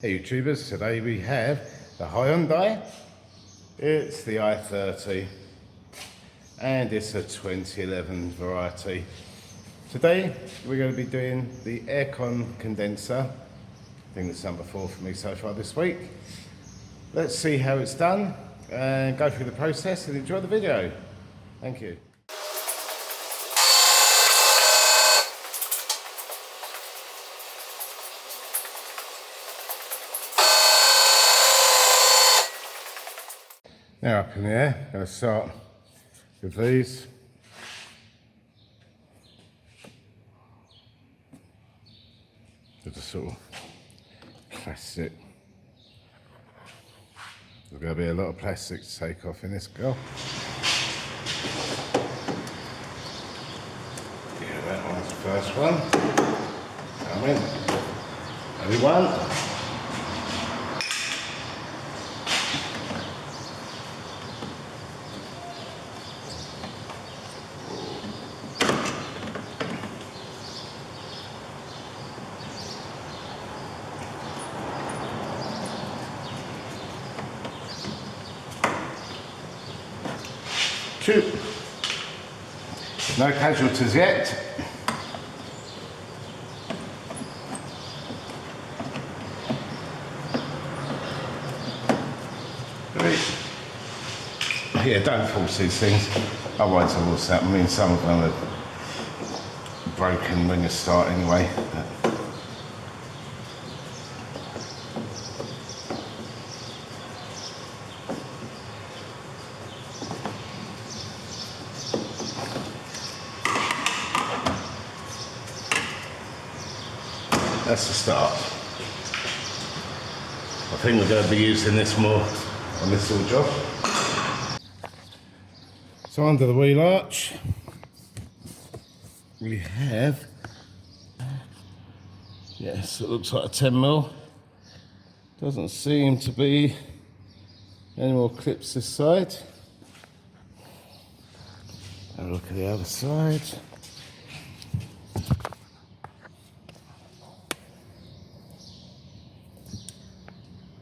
Hey YouTubers, today we have the Hyundai. It's the i30 and it's a 2011 variety. Today we're going to be doing the aircon condenser. I think it's number 4 for me so far this week. Let's see how it's done and go through the process and enjoy the video. Thank you. Now up in the air, I'm going to start with these. With the sort of plastic. There's going to be a lot of plastic to take off in this girl. Yeah, that one's the first one. Come in. Only one. Two. No casualties yet. Three. Yeah, don't force these things, otherwise I will snap. I mean, some of them are broken when you start anyway. That's the start. I think we're going to be using this more on this little job. So under the wheel arch, we have, yes, it looks like a 10mm. Doesn't seem to be any more clips this side. Have a look at the other side.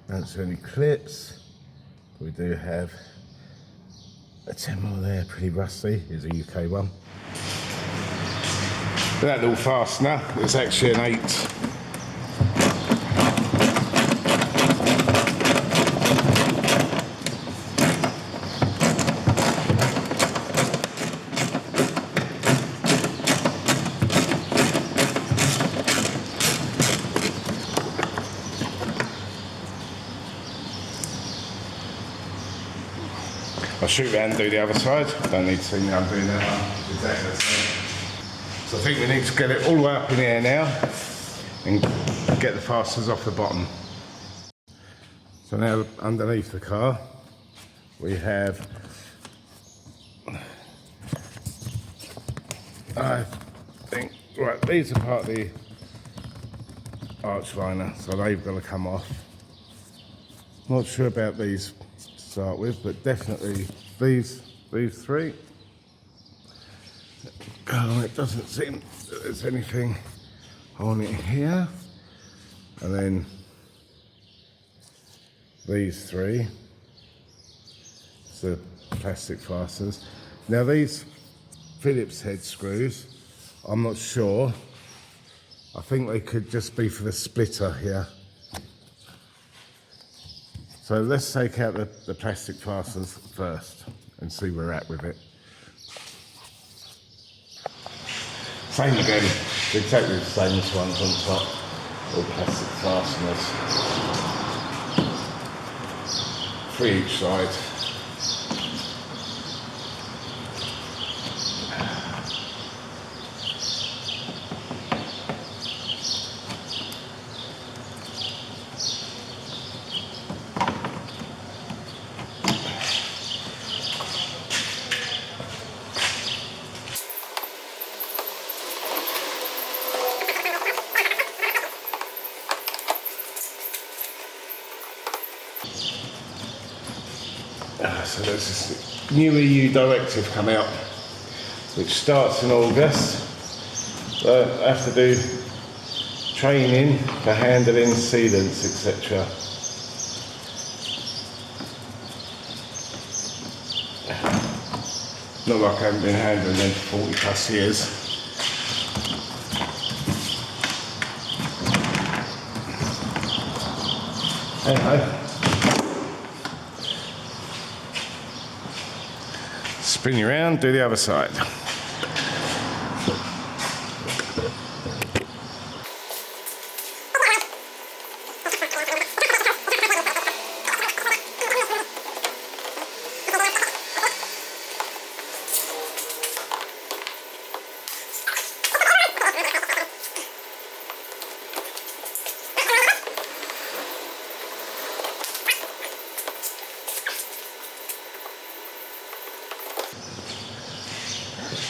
Don't see any clips. We do have a 10mm there, pretty rusty. It's a UK one. That little fastener is actually an 8. I'll shoot around and do the other side. Don't need to see me undoing that one. Exactly the same. So I think we need to get it all the way up in the air now and get the fasteners off the bottom. So now underneath the car we have, I think, right, these are part of the arch liner, so they've got to come off. Not sure about these to start with, but definitely these three. It doesn't seem that there's anything on it here. And then these three, so plastic fasteners. Now these Phillips head screws, I'm not sure. I think they could just be for the splitter here. So let's take out the plastic fasteners first and see where we're at with it. Same again, exactly the same as ones on top, all plastic fasteners. 3 each side. So there's this new EU directive come out, which starts in August. So I have to do training for handling sealants, etc. Not like I haven't been handling them for 40 plus years. Anyway, spin you around, do the other side.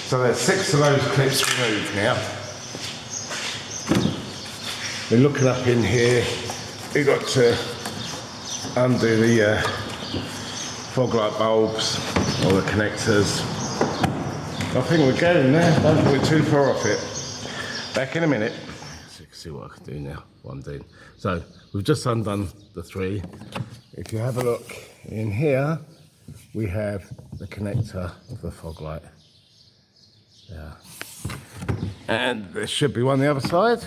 So there's 6 of those clips removed now. We're looking up in here. We've got to undo the fog light bulbs, or the connectors. I think we're going there. Don't think we're too far off it. Back in a minute. So you can see what I can do now, what I'm doing. So we've just undone the 3. If you have a look in here, we have the connector of the fog light. Yeah. And there should be one the other side.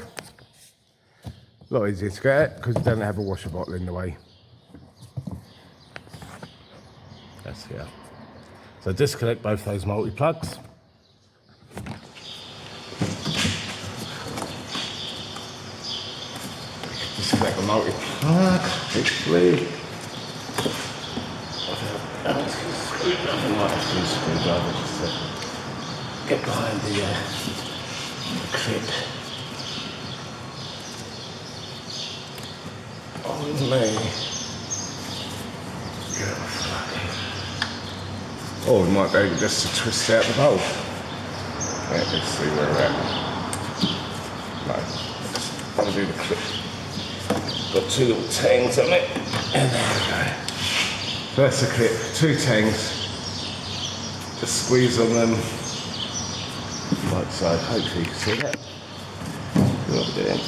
A lot easier to get at because you don't have a washer bottle in the way. That's here. So disconnect both those multi-plugs. Disconnect the multi-plug, hopefully. Screwdriver just to get behind the clip. Only. Or we might be able just to twist out the bulb. Right, let's see where we're at. No, I'll do the clip. Got 2 little tangs on it, and there we go. So that's the clip, 2 tangs. Just squeeze on them. Like so, hopefully you can see that. What we're doing.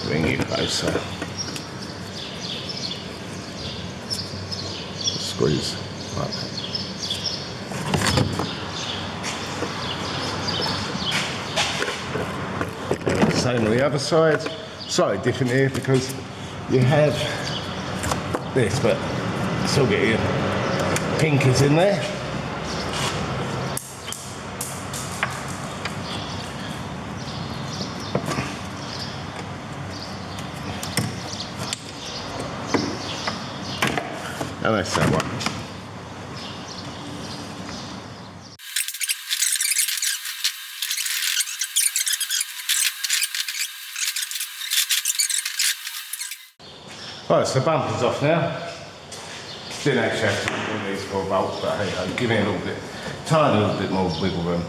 Bring you closer. Just squeeze like that. And the same on the other side. Slightly different here because you have this, but still get your pinkies in there. And that's that one. Right, so the bumper's off now. Didn't actually have to do these 4 bolts, but hey, give me a little bit, tiny little bit more wiggle room.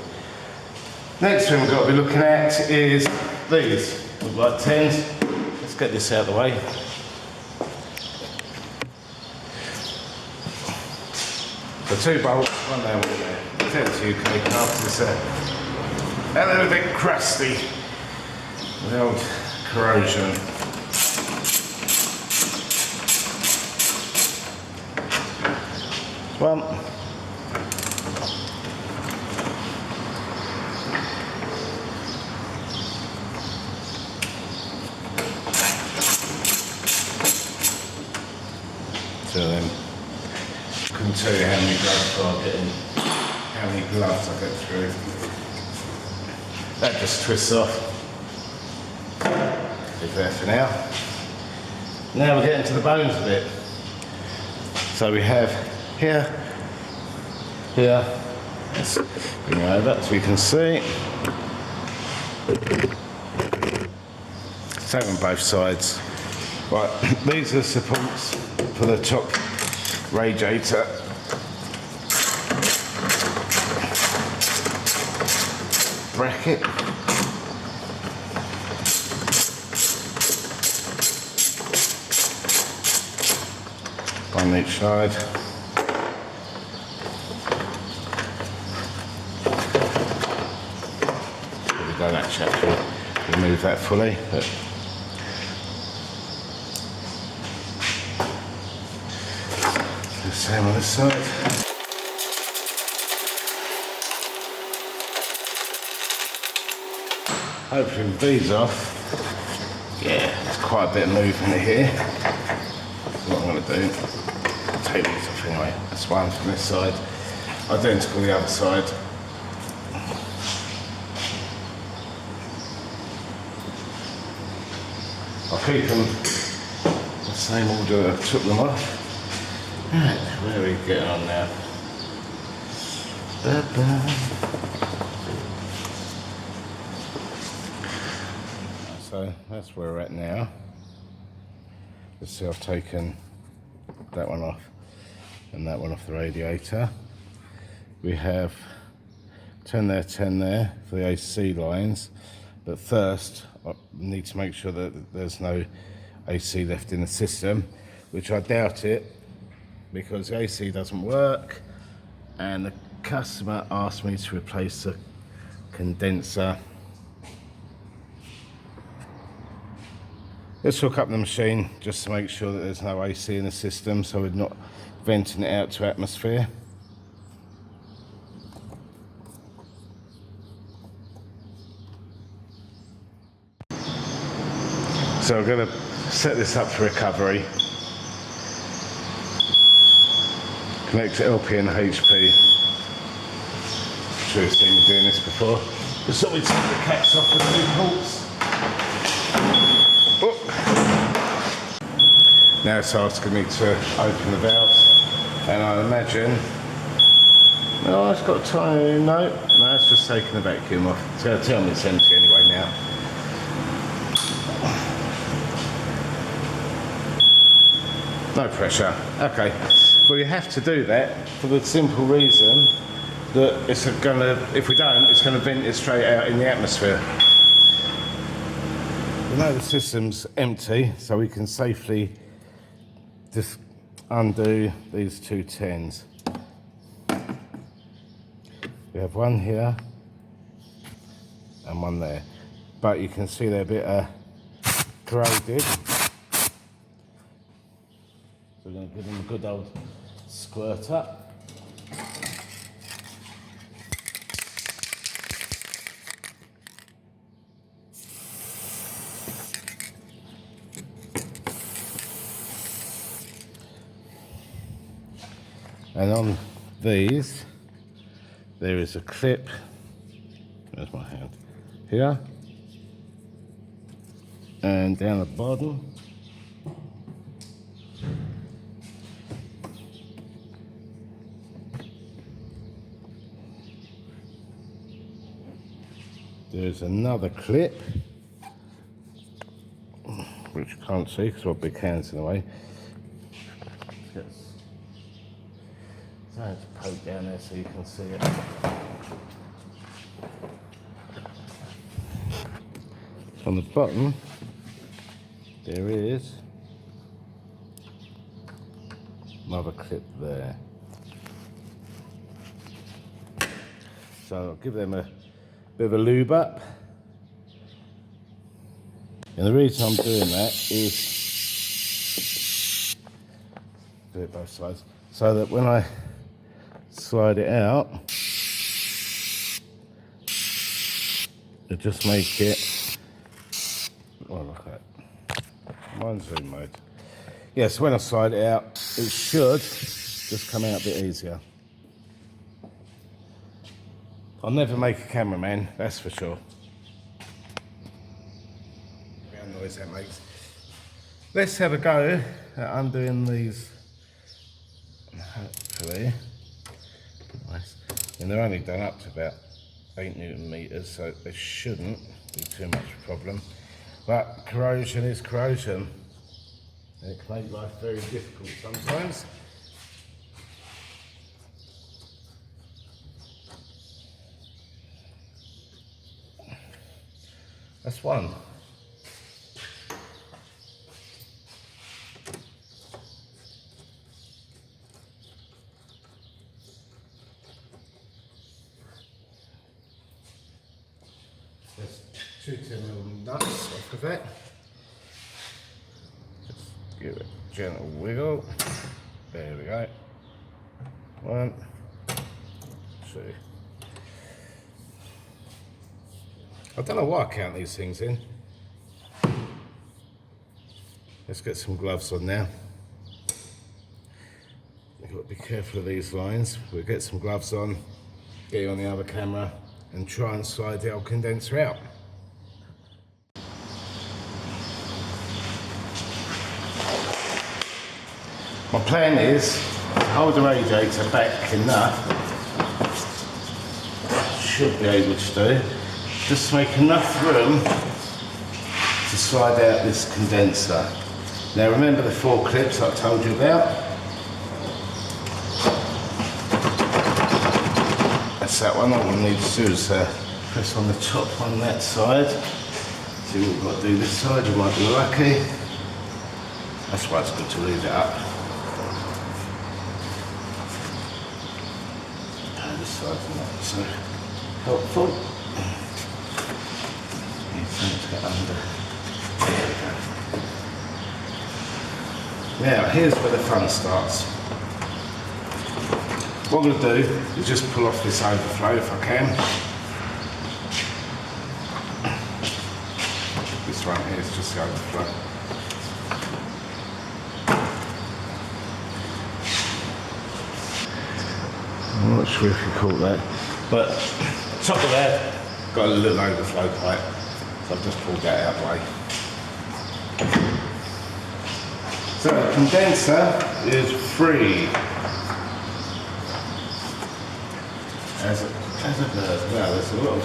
Next thing we've got to be looking at is these. Look like 10s. Let's get this out of the way. The 2 bolts, one there, one there. It's UK after this a little bit crusty. The old corrosion. Well, so then couldn't tell you how many gloves I get in, how many gloves I get through. That just twists off. Leave there for now. Now we're getting to the bones of it. So we have here, let's bring it over so we can see. Same on both sides. Right, these are the supports for the top radiator. Bracket. On each side. We've done actually remove that fully. But the same on this side. Hopefully with these off, yeah, there's quite a bit of movement here. What I'm going to do, I'll take these off anyway. That's one from this side, identical the other side. I'll keep them the same order I took them off. Right, where are we getting on now? So that's where we're at now. Let's see, I've taken that one off and that one off the radiator. We have 10 there for the AC lines, but first I need to make sure that there's no AC left in the system, which I doubt it, because the AC doesn't work and the customer asked me to replace the condenser. Let's hook up the machine just to make sure that there's no AC in the system, so we're not venting it out to atmosphere. So I'm going to set this up for recovery. Connect to LP and HP. I'm sure you've seen me doing this before. Just thought we'd take the caps off the two ports. Oh. Now it's asking me to open the valves, and I imagine, oh, it's got a tiny, no, it's just taking the vacuum off. It's going to tell me it's empty anyway now. No pressure. Okay. Well, you have to do that for the simple reason that it's gonna, if we don't, it's gonna vent it straight out in the atmosphere. We know the system's empty, so we can safely just undo these two 10s. We have one here and one there, but you can see they're a bit corroded. So we're going to give them a good old squirt up. And on these, there is a clip, where's my hand, here, and down the bottom. There's another clip, which you can't see because I've got big hands in the way. So I have to poke down there so you can see it. On the bottom, there is another clip there. So I'll give them a bit of a lube up. And the reason I'm doing that is, do it both sides, so that when I slide it out, it just make it, oh look at that, mine's zoom mode. Yes, when I slide it out, it should just come out a bit easier. I'll never make a cameraman, that's for sure. What noise that makes. Let's have a go at undoing these. Hopefully. Nice. And they're only done up to about 8 Newton meters, so they shouldn't be too much of a problem. But corrosion is corrosion. And it can make life very difficult sometimes. That's one. There's 2 10mm nuts off of it. Just give it a gentle wiggle. There we go. 1, 2. I don't know why I count these things in. Let's get some gloves on now. You've got to be careful of these lines. We'll get some gloves on, get you on the other camera, and try and slide the old condenser out. My plan is to hold the radiator back enough, should be able to do, just to make enough room to slide out this condenser. Now remember the 4 clips I told you about? That's that one. All we need to do is press on the top on that side. See what we've got to do this side, you might be lucky. That's why it's good to leave it up. This side's not so helpful. Need something to get under. There we go. Now, here's where the fun starts. What I'm going to do is just pull off this overflow if I can. This one here is just the overflow. I'm not sure if you caught that, but top of that got a little overflow pipe, so I've just pulled that out of the way. So the condenser is free as a bird. Now there's a lot of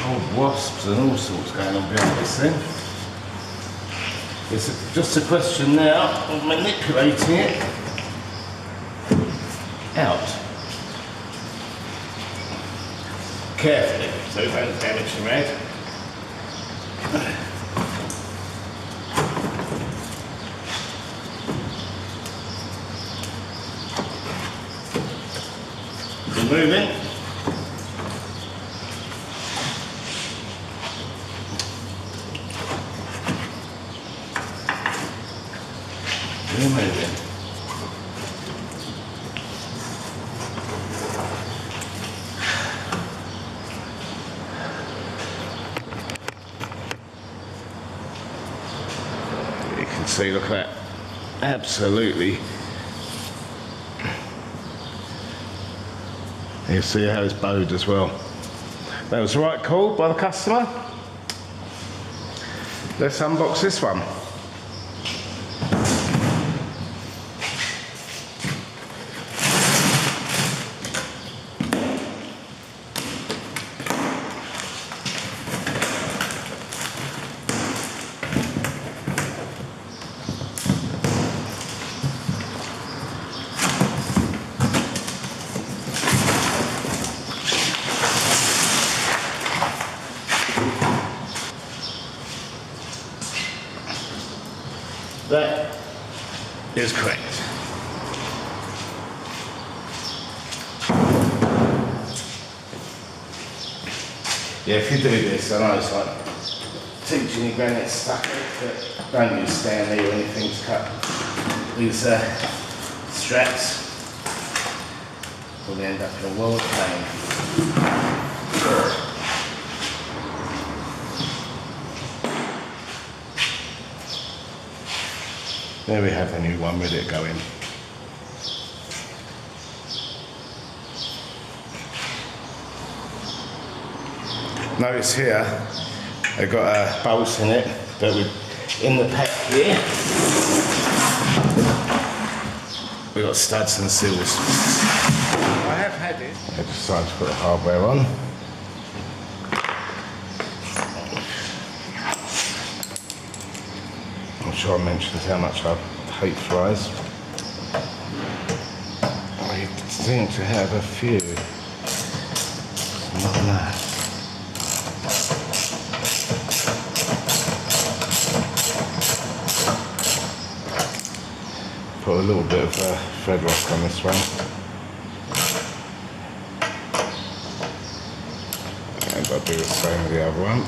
old wasps and all sorts going on behind this thing. It's just a question now of manipulating it out. Carefully, so don't damage the red. Removing. Removing. You can see, look at that. Absolutely. You see how it's bowed as well. That was the right call by the customer. Let's unbox this one. That is correct. Yeah, if you do this, I know it's like teaching you granite stuck, but don't use Stanley or anything to cut these straps. We'll end up in a world of pain. There we have the new one ready to go in. Notice here, they've got bolts in it, but in the pack here, we've got studs and seals. I have had it. I decided to put the hardware on. I'm sure I mentioned how much I hate flies. I seem to have a few. Not that. Put a little bit of thread rock on this one. And I'll do the same with the other one.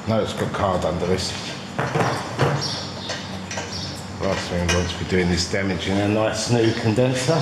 No, it's got card under this. Last thing we want to be doing is damaging a nice new condenser.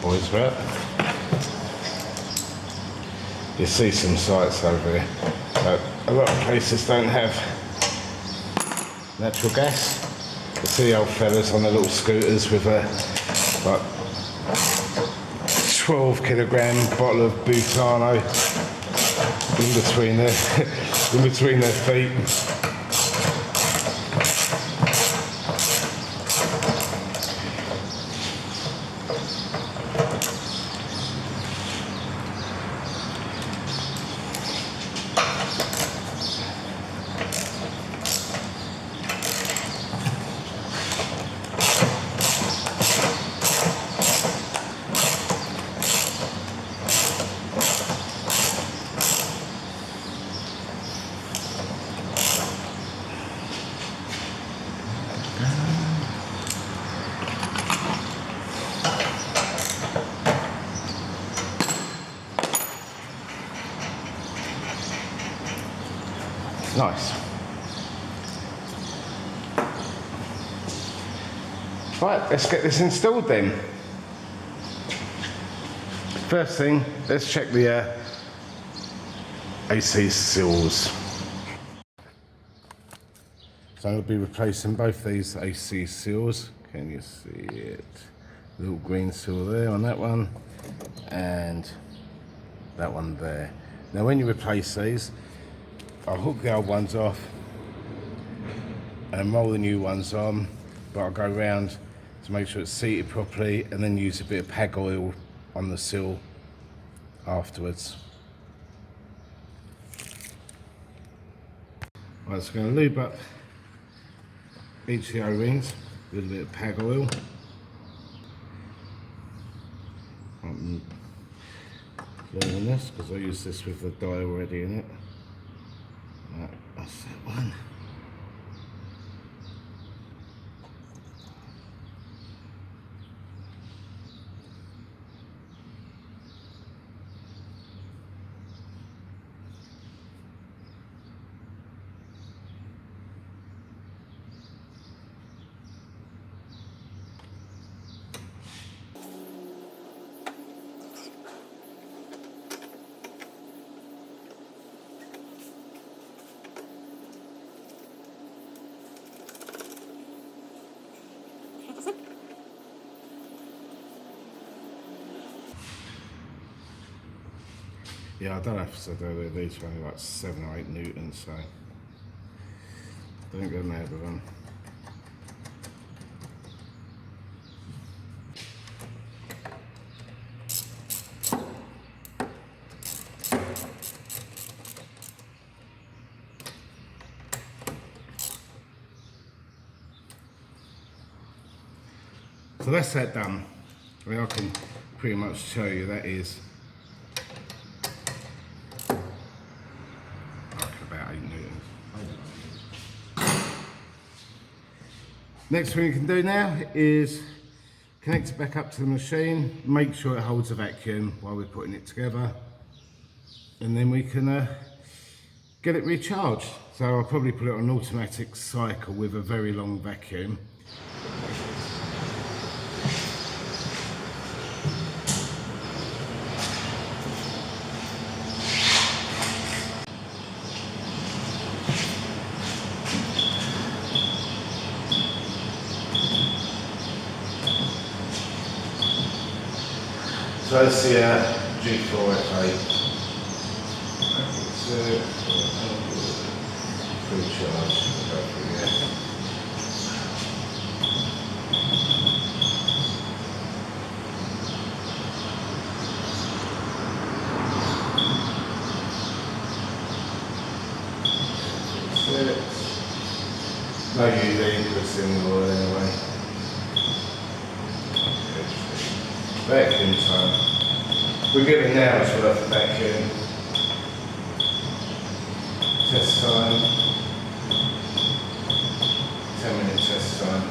Boys, right? You see some sites over here, but a lot of places don't have natural gas. You see the old fellas on the little scooters with a like 12 kilogram bottle of Butano in between their feet. Nice. Right, let's get this installed then. First thing, let's check the AC seals. So I'll be replacing both these AC seals. Can you see it? Little green seal there on that one, and that one there. Now when you replace these, I'll hook the old ones off and roll the new ones on, but I'll go round to make sure it's seated properly and then use a bit of PAG oil on the seal afterwards. Right, so I'm going to lube up each of the O-rings with a bit of PAG oil. I'm learning this because I use this with the dye already in it. Right, that's that one. Yeah, I don't have to do these are only like 7 or 8 newtons, so don't go mad with them. So that's that done. I mean, I can pretty much show you that is about 8 newtons. Next thing you can do now is connect it back up to the machine, make sure it holds a vacuum while we're putting it together, and then we can get it recharged. So I'll probably put it on an automatic cycle with a very long vacuum. So that's the G4FA. Free charge. Go through there. No UV puts in the oil anyway. Vacuum time. We're giving an hour's worth of vacuum. Test time. 10-minute test time.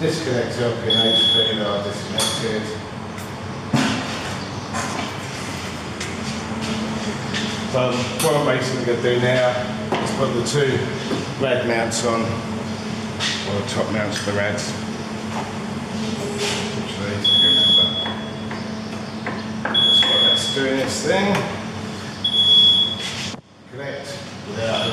Disconnect the LP and HP that are disconnected. So what I'm basically going to do now is put the two rad mounts on, or the top mounts of the rads. That's what that's doing its thing. Connect without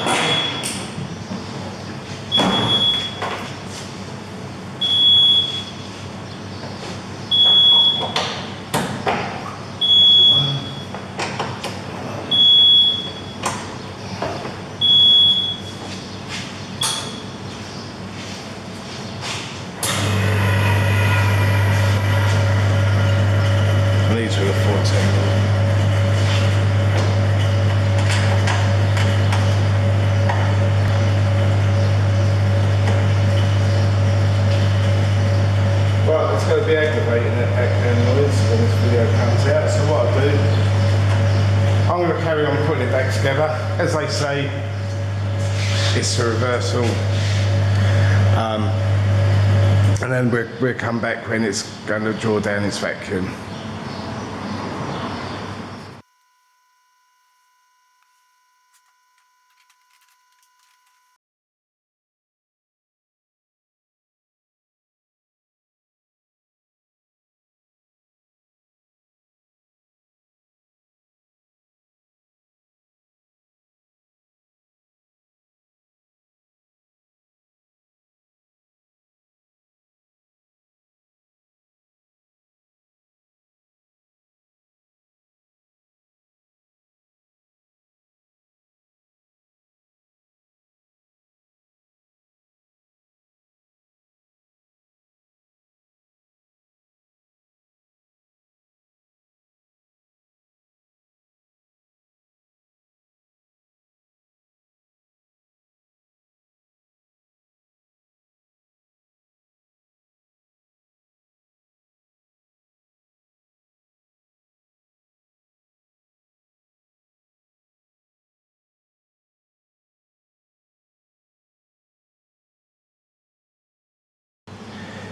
going to be aggravating that background noise when this video comes out. So what I'll do, I'm going to carry on putting it back together. As they say, it's a reversal. And then we'll come back when it's going to draw down its vacuum.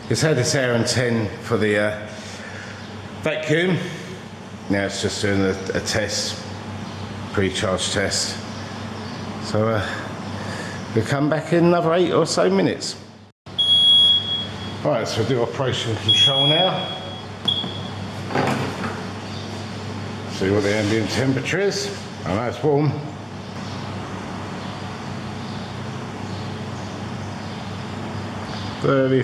It's had its hour and 10 for the vacuum. Now it's just doing a test, pre-charge test. So we'll come back in another 8 or so minutes. Right, so we'll do operation control now. See what the ambient temperature is. I know it's warm. Say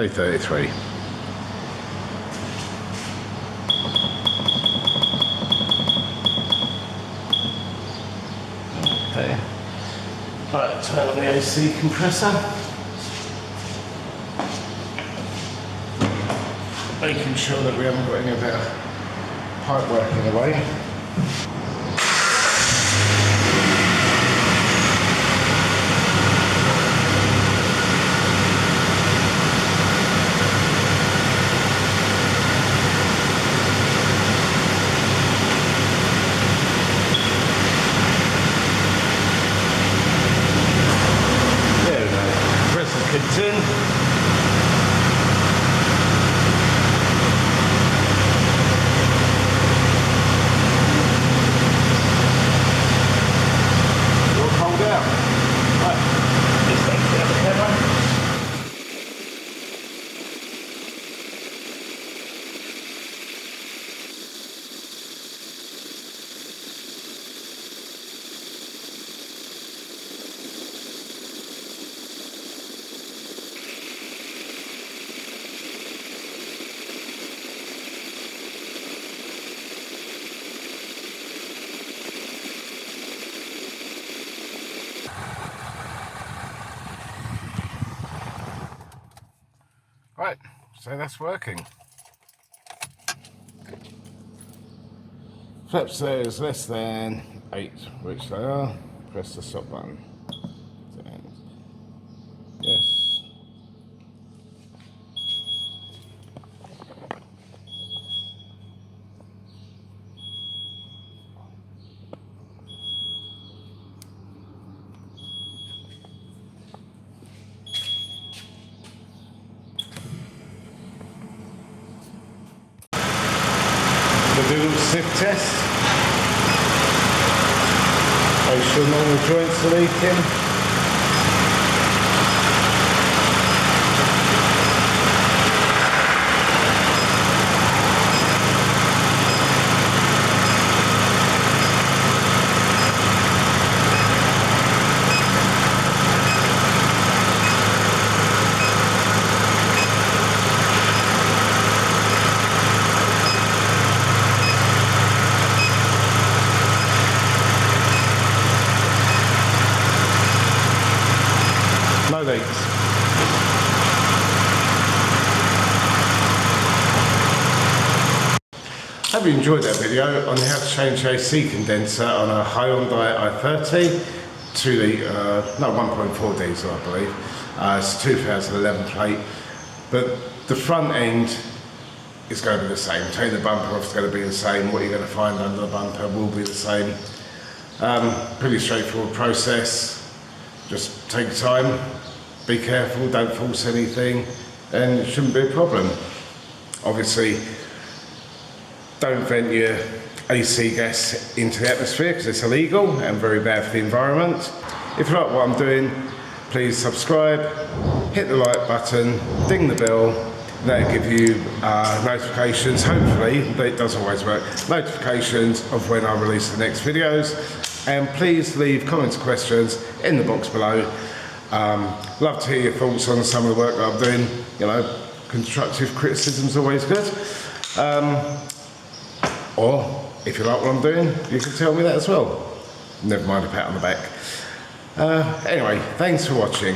33. Okay. Right, turn on the AC compressor. Making sure that we haven't got any of our pipe work in the way. Right, so that's working. Flap says less than 8, which they are. Press the stop button. And yes. The little sniff test. Make sure normal joints are leaking. No leaks. Hope you enjoyed that video on how to change AC condenser on a Hyundai i30 2 litre, no 1.4 diesel I believe. It's a 2011 plate, but the front end is going to be the same. Taking the bumper off is going to be the same. What you're going to find under the bumper will be the same. Pretty straightforward process. Just take your time. Be careful, don't force anything, and it shouldn't be a problem. Obviously, don't vent your AC gas into the atmosphere because it's illegal and very bad for the environment. If you like what I'm doing, please subscribe, hit the like button, ding the bell. That'll give you notifications, hopefully, but it doesn't always work, notifications of when I release the next videos. And please leave comments and questions in the box below. Love to hear your thoughts on some of the work that I'm doing. You know, constructive criticism is always good. Or if you like what I'm doing, you can tell me that as well. Never mind a pat on the back. Anyway, thanks for watching.